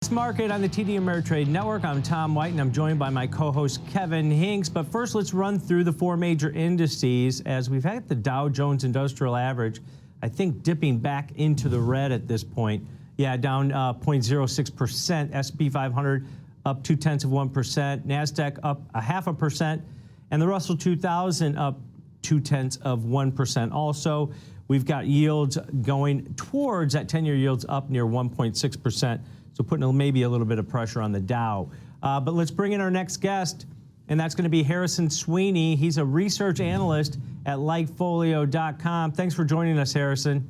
Market on the TD Ameritrade Network. I'm Tom White, and I'm joined by my co-host Kevin Hinks. But first, let's run through the four major indices as we've had the Dow Jones Industrial Average, I think, dipping back into the red at this point. Yeah, down 0.06%. S&P 500 up 0.2%. Nasdaq up 0.5%, and the Russell 2000 up 0.2%. Also, we've got yields going towards that 10-year yields up near 1.6%. So putting maybe a little bit of pressure on the Dow. But let's bring in our next guest, and that's going to be Harrison Sweeney. He's a research analyst at LikeFolio.com. Thanks for joining us, Harrison.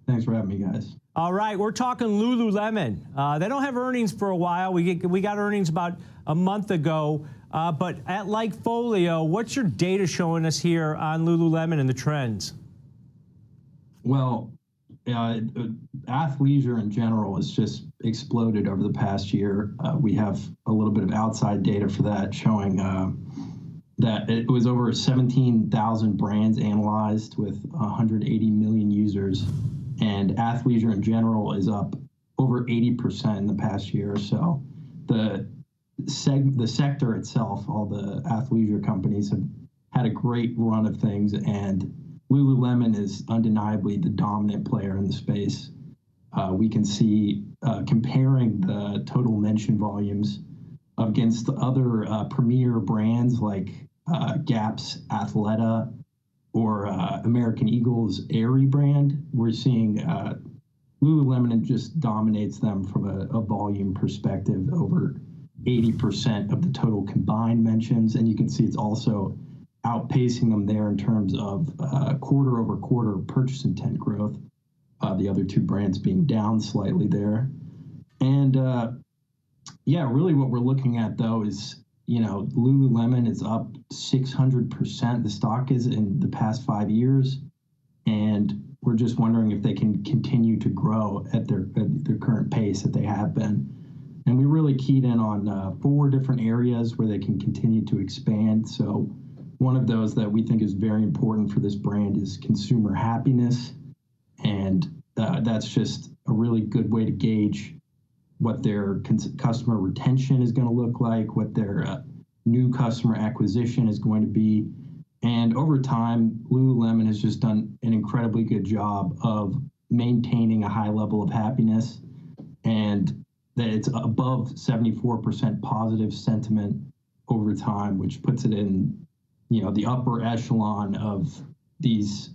Thanks for having me, guys. All right, we're talking Lululemon. They don't have earnings for a while. We got earnings about a month ago. But at LikeFolio, what's your data showing us here on Lululemon and the trends? Well, athleisure in general has just exploded over the past year. We have a little bit of outside data for that showing that it was over 17,000 brands analyzed with 180 million users. And athleisure in general is up over 80% in the past year or so. The sector itself, all the athleisure companies have had a great run of things, and Lululemon is undeniably the dominant player in the space. We can see comparing the total mention volumes against other premier brands like Gap's Athleta or American Eagle's Aerie brand. We're seeing Lululemon just dominates them from a volume perspective, over 80% of the total combined mentions. And you can see it's also outpacing them there in terms of quarter-over-quarter purchase intent growth, the other two brands being down slightly there. And yeah, really what we're looking at, though, is, Lululemon is up 600%. The stock is in the past 5 years. And we're just wondering if they can continue to grow at their current pace that they have been. And we really keyed in on 4 different areas where they can continue to expand. So one of those that we think is very important for this brand is consumer happiness. And that's just a really good way to gauge what their customer retention is going to look like, what their new customer acquisition is going to be. And over time, Lululemon has just done an incredibly good job of maintaining a high level of happiness, and that it's above 74% positive sentiment over time, which puts it in the upper echelon of these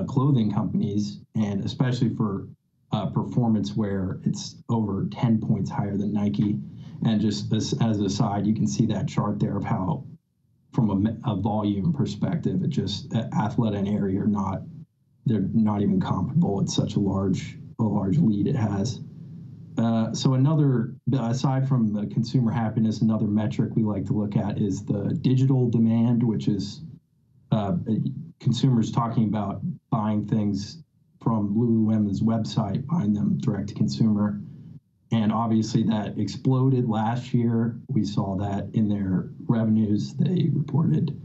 clothing companies, and especially for performance wear, it's over 10 points higher than Nike. And just as an aside, you can see that chart there of how, from a volume perspective, it just Athleta and Aerie they're not even comparable. It's such a large lead it has. So another, aside from the consumer happiness, another metric we like to look at is the digital demand, which is consumers talking about buying things from Lululemon's website, buying them direct to consumer. And obviously that exploded last year. We saw that in their revenues. They reported,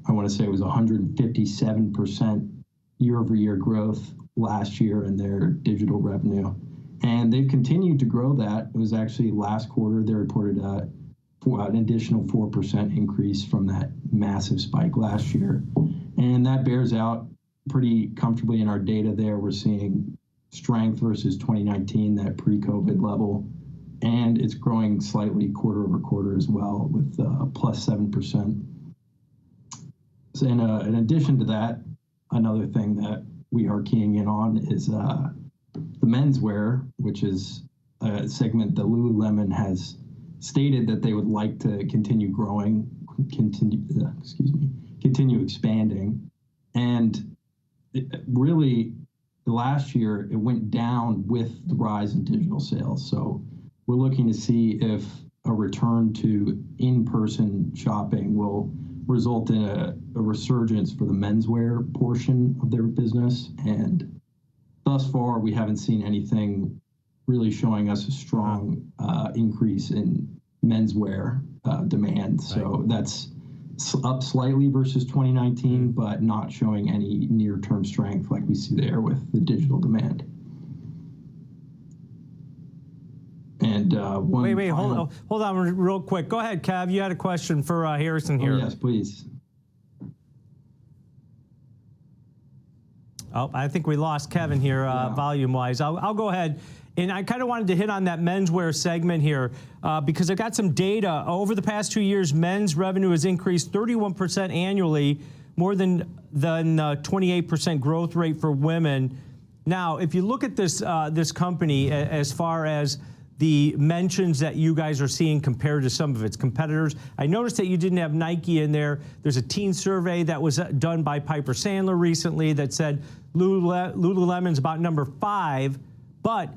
I want to say it was 157% year-over-year growth last year in their digital revenue. And they've continued to grow that. It was actually last quarter, they reported an additional 4% increase from that massive spike last year. And that bears out pretty comfortably in our data there. We're seeing strength versus 2019, that pre-COVID level. And it's growing slightly quarter over quarter as well, with plus 7%. So in addition to that, another thing that we are keying in on is the menswear, which is a segment that Lululemon has stated that they would like to continue growing, continue expanding. And really, last year, it went down with the rise in digital sales. So we're looking to see if a return to in-person shopping will result in a resurgence for the menswear portion of their business. And thus far, we haven't seen anything really showing us a strong increase in menswear demand. So that's up slightly versus 2019, but not showing any near-term strength like we see there with the digital demand. And wait, hold on real quick. Go ahead, Kev. You had a question for Harrison here. Oh, yes, please. Oh, I think we lost Kevin here, volume-wise. I'll go ahead. And I kind of wanted to hit on that menswear segment here because I got some data. Over the past 2 years, men's revenue has increased 31% annually, more than 28% growth rate for women. Now, if you look at this company as far as the mentions that you guys are seeing compared to some of its competitors, I noticed that you didn't have Nike in there. There's a teen survey that was done by Piper Sandler recently that said Lululemon's about number 5, but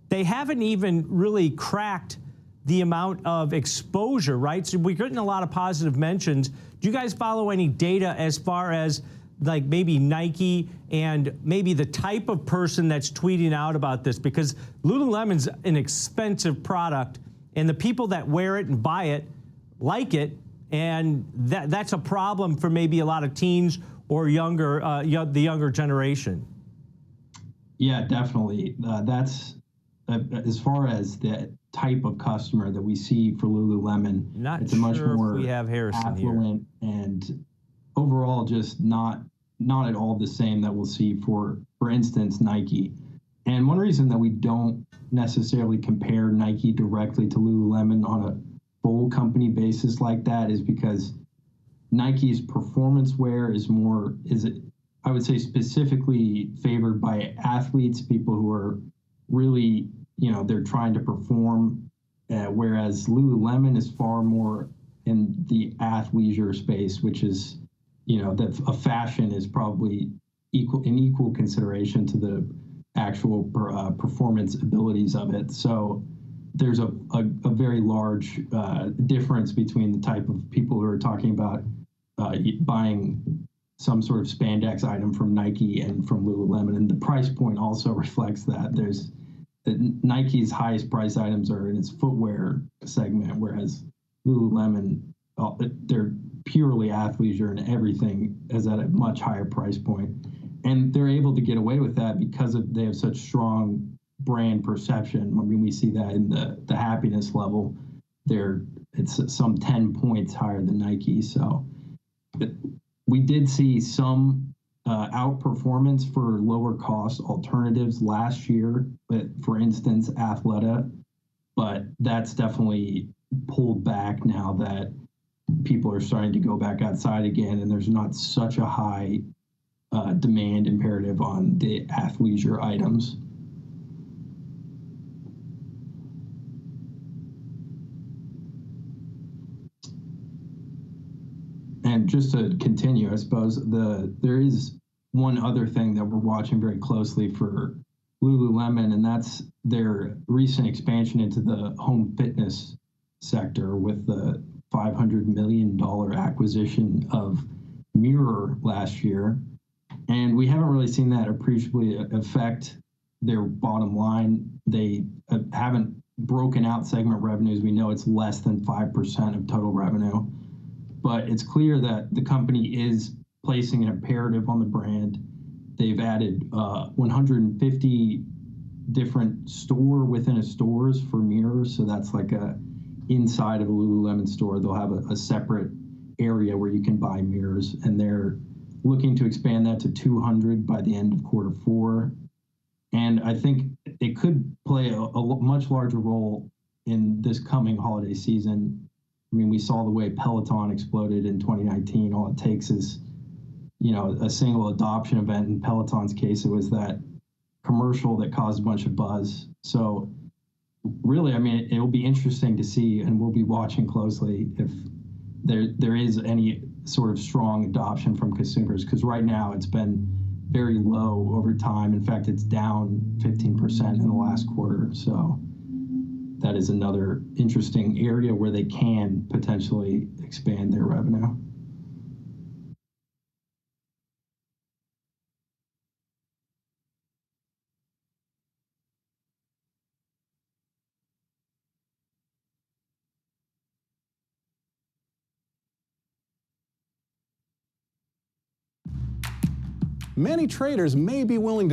they haven't even really cracked the amount of exposure, right? So we're getting a lot of positive mentions. Do you guys follow any data as far as like maybe Nike and maybe the type of person that's tweeting out about this? Because Lululemon's an expensive product, and the people that wear it and buy it like it, and that's a problem for maybe a lot of teens or younger, the younger generation. Yeah, definitely. That's as far as the type of customer that we see for Lululemon. It's a much more we have Harrison affluent here. And overall just not at all the same that we'll see for instance, Nike. And one reason that we don't necessarily compare Nike directly to Lululemon on a full company basis like that is because Nike's performance wear I would say specifically favored by athletes, people who are really, they're trying to perform, whereas Lululemon is far more in the athleisure space, which is, that a fashion is probably equal consideration to the actual performance abilities of it. So there's a very large difference between the type of people who are talking about buying some sort of spandex item from Nike and from Lululemon. And the price point also reflects that. Nike's highest price items are in its footwear segment, whereas Lululemon, they're purely athleisure and everything is at a much higher price point. And they're able to get away with that because they have such strong brand perception. I mean, we see that in the happiness level. It's some 10 points higher than Nike. So we did see some outperformance for lower cost alternatives last year, but for instance, Athleta, but that's definitely pulled back now that people are starting to go back outside again, and there's not such a high demand imperative on the athleisure items. And just to continue, I suppose there is one other thing that we're watching very closely for Lululemon, and that's their recent expansion into the home fitness sector with the $500 million acquisition of Mirror last year. And we haven't really seen that appreciably affect their bottom line. They haven't broken out segment revenues. We know it's less than 5% of total revenue. But it's clear that the company is placing an imperative on the brand. They've added 150 different store within a stores for mirrors. So that's like inside of a Lululemon store, they'll have a separate area where you can buy mirrors. And they're looking to expand that to 200 by the end of Q4. And I think it could play a much larger role in this coming holiday season. I mean, we saw the way Peloton exploded in 2019. All it takes is, a single adoption event. In Peloton's case, it was that commercial that caused a bunch of buzz. So really, I mean, it will be interesting to see, and we'll be watching closely if there is any sort of strong adoption from consumers, because right now it's been very low over time. In fact, it's down 15% in the last quarter. So that is another interesting area where they can potentially expand their revenue. Many traders may be willing to